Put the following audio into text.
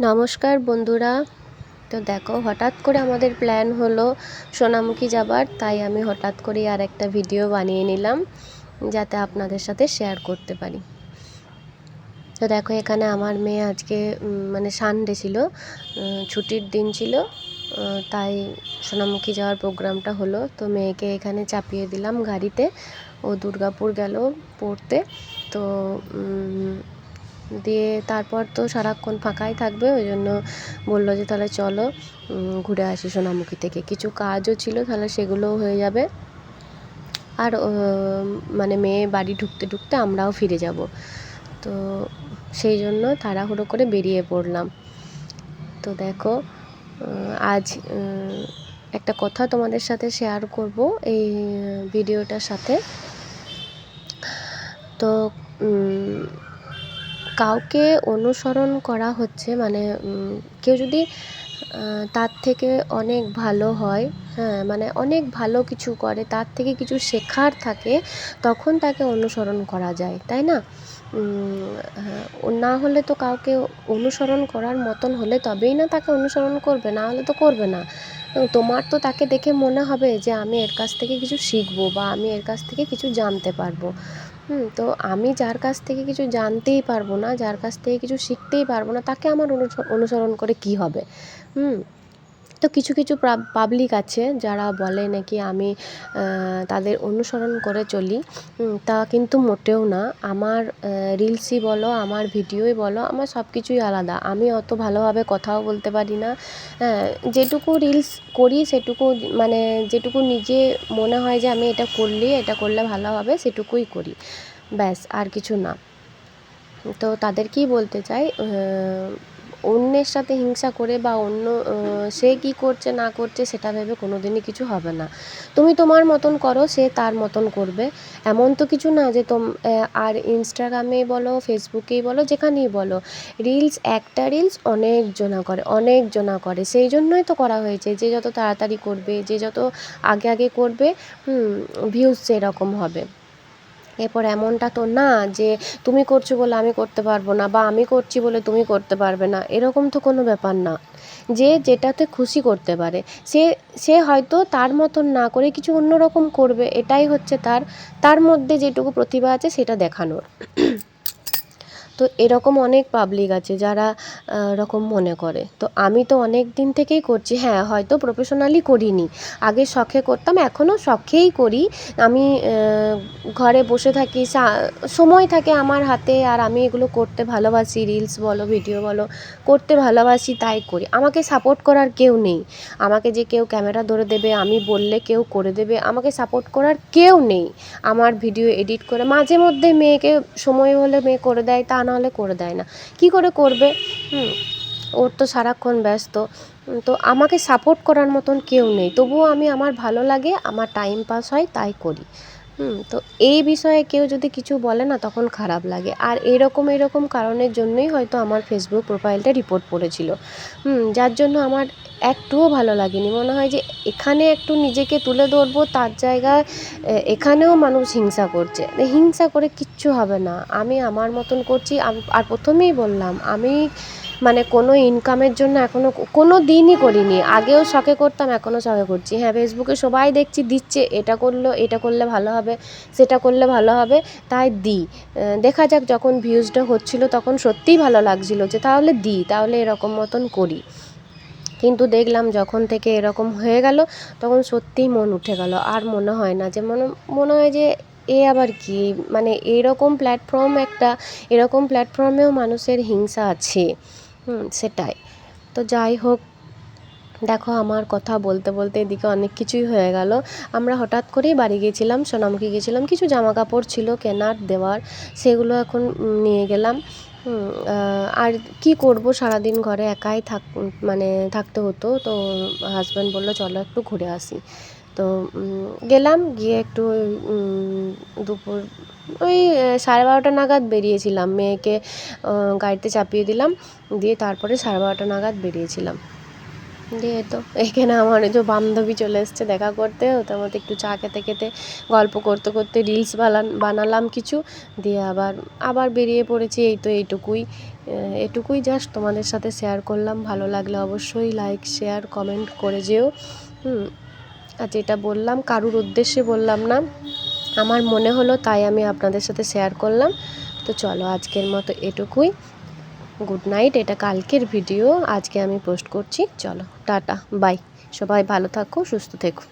নমস্কার বন্ধুরা। তো দেখো, হঠাৎ করে আমাদের প্ল্যান হলো সোনামুখী যাবার, তাই আমি হঠাৎ করেই আর একটা ভিডিও বানিয়ে নিলাম যাতে আপনাদের সাথে শেয়ার করতে পারি। তো দেখো, এখানে আমার মেয়ে আজকে মানে সানডে ছিল, ছুটির দিন ছিল, তাই সোনামুখী যাওয়ার প্রোগ্রামটা হলো। তো মেয়েকে এখানে চাপিয়ে দিলাম গাড়িতে, ও দুর্গাপুর গেল পড়তে। তো দিয়ে তারপর তো সারাক্ষণ ফাঁকাই থাকবে, ওই জন্য বললো যে তাহলে চলো ঘুরে আসি সোনামুখী থেকে। কিছু কাজও ছিল, তাহলে সেগুলোও হয়ে যাবে, আর মানে মেয়ে বাড়ি ঢুকতে ঢুকতে আমরাও ফিরে যাব। তো সেই জন্য তাড়াহুড়ো করে বেরিয়ে পড়লাম। তো দেখো, আজ একটা কথা তোমাদের সাথে শেয়ার করব এই ভিডিওটার সাথে। তো কাউকে অনুসরণ করা হচ্ছে, মানে কেউ যদি তার থেকে অনেক ভালো হয়, হ্যাঁ, মানে অনেক ভালো কিছু করে, তার থেকে কিছু শেখার থাকে, তখন তাকে অনুসরণ করা যায়, তাই না? না হলে তো কাউকে অনুসরণ করার মতন হলে তবেই না তাকে অনুসরণ করবে, না হলে তো করবে না। তোমার তো তাকে দেখে মনে হবে যে আমি এর কাছ থেকে কিছু শিখবো বা আমি এর কাছ থেকে কিছু জানতে পারবো। তো আমি যার কাছ থেকে কিছু জানতেই পারবো না, যার কাছ থেকে কিছু শিখতেই পারবো না, তাকে আমার অনুসরণ করে কি হবে? তো কিছু কিছু পাবলিক আছে যারা বলে নাকি আমি তাদের অনুসরণ করে চলি, তা কিন্তু মোটেও না। আমার রিলসই বলো, আমার ভিডিওই বলো, আমার সব কিছুই আলাদা। আমি অত ভালোভাবে কথাও বলতে পারি না। যেটুকু রিলস করি সেটুকু, মানে যেটুকু নিজে মনে হয় যে আমি এটা করলে ভালো হবে, সেটুকুই করি, ব্যাস, আর কিছু না। তো তাদের কি বলতে চাই, অন্যের সাথে হিংসা করে বা অন্য সে কি করছে না করছে সেটা ভেবে কোনো দিনই কিছু হবে না। তুমি তোমার মতন করো, সে তার মতন করবে। এমন তো কিছু না যে আর ইনস্টাগ্রামেই বলো, ফেসবুকেই বলো, যেখানেই বলো, একটা রিলস অনেকজনা করে। সেই জন্যই তো করা হয়েছে, যে যত তাড়াতাড়ি করবে, যে যত আগে আগে করবে, ভিউজ সেরকম হবে। এরপর এমনটা তো না যে তুমি করছো বলে আমি করতে পারবো না, বা আমি করছি বলে তুমি করতে পারবে না, এরকম তো কোনো ব্যাপার না। যে যেটাতে খুশি করতে পারে, সে সে হয়তো তার মতন না করে কিছু অন্যরকম করবে, এটাই হচ্ছে তার মধ্যে যেটুকু প্রতিভা আছে সেটা দেখানোর। তো এরকম অনেক পাবলিক আছে যারা এরকম মনে করে। তো আমি তো অনেক দিন থেকেই করছি, হ্যাঁ, হয়তো প্রফেশনালি করিনি, আগে শখে করতাম, এখনও শখেই করি। আমি ঘরে বসে থাকি, সময় থাকে আমার হাতে, আর আমি এগুলো করতে ভালোবাসি, রিলস বলো, ভিডিও বলো, করতে ভালোবাসি, তাই করি। আমাকে সাপোর্ট করার কেউ নেই, আমাকে যে কেউ ক্যামেরা ধরে দেবে, আমি বললে কেউ করে দেবে, আমাকে সাপোর্ট করার কেউ নেই। আমার ভিডিও এডিট করে মাঝে মধ্যে মেয়েকে সময় হলে মেয়ে করে দেয়, তা নাহলে করে দেয় না। কি করে করবে? ওর তো সারাক্ষণ ব্যস্ত। তো আমাকে সাপোর্ট করার মতন কেউ নেই, তবুও আমি, আমার ভালো লাগে, আমার টাইম পাস হয়, তাই করি। তো এই বিষয়ে কেউ যদি কিছু বলে না, তখন খারাপ লাগে। আর এরকম কারণের জন্যই হয়তো আমার ফেসবুক প্রোফাইলটা রিপোর্ট পড়েছিল, যার জন্য আমার একটুও ভালো লাগেনি। মনে হয় যে এখানে একটু নিজেকে তুলে ধরবো, তার জায়গায় এখানেও মানুষ হিংসা করছে। হিংসা করে কিচ্ছু হবে না, আমি আমার মতন করছি। আর প্রথমেই বললাম, আমি মানে কোনো ইনকামের জন্য এখনও কোনো দিনই করিনি। আগেও শখে করতাম, এখনও শখে করছি। হ্যাঁ, ফেসবুকে সবাই দেখছি দিচ্ছে, এটা করলে ভালো হবে, সেটা করলে ভালো হবে, তাই দিই। দেখা যাক, যখন ভিউজটা হচ্ছিলো তখন সত্যিই ভালো লাগছিলো যে তাহলে দিই, তাহলে এরকম মতন করি। কিন্তু দেখলাম যখন থেকে এরকম হয়ে গেল, তখন সত্যিই মন উঠে গেল। আর মনে হয় না যে, মনে হয় যে এ আবার কি, মানে এরকম প্ল্যাটফর্মেও মানুষের হিংসা আছে। সেটাই। তো যাই হোক, দেখো, আমার কথা বলতে বলতে এদিকে অনেক কিছুই হয়ে গেল। আমরা হঠাৎ করেই বাড়ি গিয়েছিলাম, সোনামুখী গিয়েছিলাম, কিছু জামা কাপড় ছিল কেনার দেওয়ার, সেগুলো এখন নিয়ে গেলাম। আর কি করব, সারাদিন ঘরে একাই মানে থাকতে হতো। তো হাজব্যান্ড বললো চলো একটু ঘুরে আসি। তো গেলাম, গিয়ে একটু দুপুর ওই 12:30 নাগাদ বেরিয়েছিলাম। মেয়েকে গাড়িতে চাপিয়ে দিলাম, দিয়ে তারপরে 12:30 নাগাদ বেরিয়েছিলাম। দিয়ে তো এখানে আমার ওই যে বান্ধবী চলে এসছে দেখা করতে, ওদের মধ্যে একটু চা খেতে খেতে, গল্প করতে করতে রিলস বানালাম কিছু, দিয়ে আবার বেরিয়ে পড়েছি। এই তো এইটুকুই। এটুকুই জাস্ট তোমাদের সাথে শেয়ার করলাম। ভালো লাগলে অবশ্যই লাইক শেয়ার কমেন্ট করে যেও। আর যেটা বললাম কারুর উদ্দেশ্যে বললাম না, আমার মনে হলো তাই আমি আপনাদের সাথে শেয়ার করলাম। তো চলো আজকের মতো এটুকুই। Good night. এটা কালকের ভিডিও, আজকে আমি পোস্ট করছি। চলো টাটা বাই, সবাই ভালো থাকো, সুস্থ থেকো।